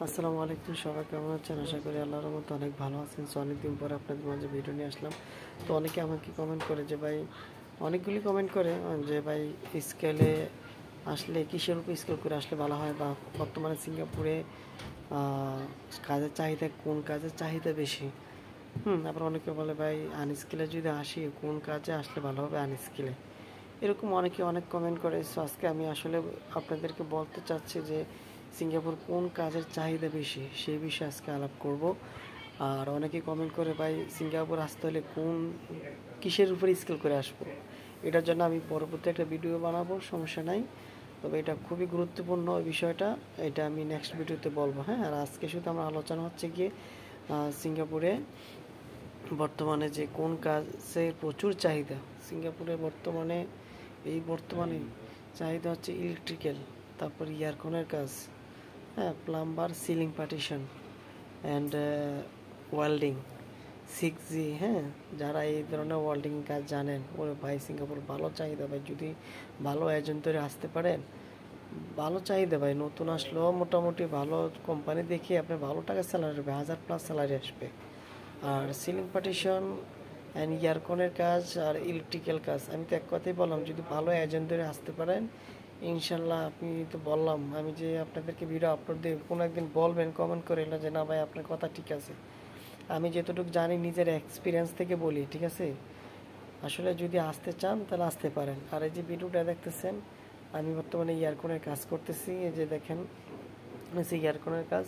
আসসালামু আলাইকুম, সবাই কেমন আছেন? আশা করি আল্লাহর রহমতে অনেক ভালো আছেন। সো অনেকদিন পরে আপনাদের মাঝে ভিডিও নিয়ে আসলাম। তো অনেকে আমাকে কমেন্ট করে যে ভাই, অনেকগুলি কমেন্ট করে যে ভাই স্কেলে আসলে কিসের উপর স্কেল করে আসলে ভালো হয়, বা বর্তমানে সিঙ্গাপুরে কাজের চাহিদা, কোন কাজের চাহিদা বেশি। আবার অনেকে বলে ভাই আনস্কিলে যদি আসি কোন কাজে আসলে ভালো হবে আনস্কিলে। এরকম অনেকে অনেক কমেন্ট করে। সো আজকে আমি আসলে আপনাদেরকে বলতে চাচ্ছি যে সিঙ্গাপুর কোন কাজের চাহিদা বেশি সেই বিষয়ে আজকে আলাপ করব। আর অনেকে কমেন্ট করে ভাই সিঙ্গাপুর আসতে হলে কিসের উপরে স্কিল করে আসবো। এটার জন্য আমি পরবর্তী একটা ভিডিও বানাবো, সমস্যা নাই। তবে এটা খুবই গুরুত্বপূর্ণ বিষয়টা, এটা আমি নেক্সট ভিডিওতে বলবো। হ্যাঁ, আর আজকে শুধু আমার আলোচনা হচ্ছে গিয়ে সিঙ্গাপুরে বর্তমানে যে কোন কাজের প্রচুর চাহিদা। সিঙ্গাপুরে বর্তমানে চাহিদা হচ্ছে ইলেকট্রিক্যাল, তারপর ইয়ারকনের কাজ, হ্যাঁ, plumber, ceiling partition and welding, 6G। হ্যাঁ, যারা এই ধরনের ওয়েল্ডিং কাজ জানেন, ওরে ভাই সিঙ্গাপুর ভালো চাহিদা ভাই। যদি ভালো এজেন্ট ধরে আসতে পারেন, ভালো চাহিদা ভাই। নতুন আসলেও মোটামুটি ভালো কোম্পানি দেখে আপনি ভালো টাকা স্যালারি হবে, 1000+ স্যালারি আসবে। আর সিলিং পার্টিশন অ্যান্ড ইয়ারকনের কাজ আর ইলেকট্রিক্যাল কাজ, আমি তো এক কথাই বললাম, যদি ভালো এজেন্ট ধরে আসতে পারেন ইনশাল্লাহ। আপনি তো বললাম আমি যে আপনাদেরকে ভিডিও আপলোড দিয়ে কোনো একদিন বলবেন কমেন্ট করে না যে না ভাই আপনার কথা ঠিক আছে। আমি যতটুকু জানি নিজের এক্সপিরিয়েন্স থেকে বলি, ঠিক আছে। আসলে যদি আসতে চান তাহলে আসতে পারেন। আর এই যে ভিডিওটা দেখতেছেন, আমি বর্তমানে ইয়ারকনের কাজ করতেছি। এই যে দেখেন, ইয়ারকনের কাজ।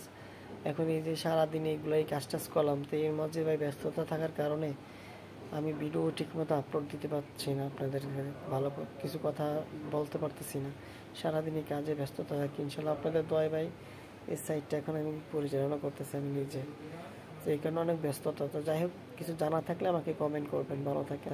এখন এই যে সারাদিন এইগুলাই কাজ টাজ করলাম, তো এর মাঝে ভাই ব্যস্ততা থাকার কারণে আমি ভিডিও ঠিকমতো আপলোড দিতে পারছি না, আপনাদের ভালো কিছু কথা বলতে পারতেছি না। সারাদিন এই কাজে ব্যস্ততা থাকি। ইনশাল্লাহ আপনাদের দোয়ায় ভাই এই সাইটটা এখন আমি পরিচালনা করতেছি আমি নিজে। তো এই কারণে অনেক ব্যস্ততা। তো যাই হোক, কিছু জানা থাকলে আমাকে কমেন্ট করবেন। ভালো থাকে।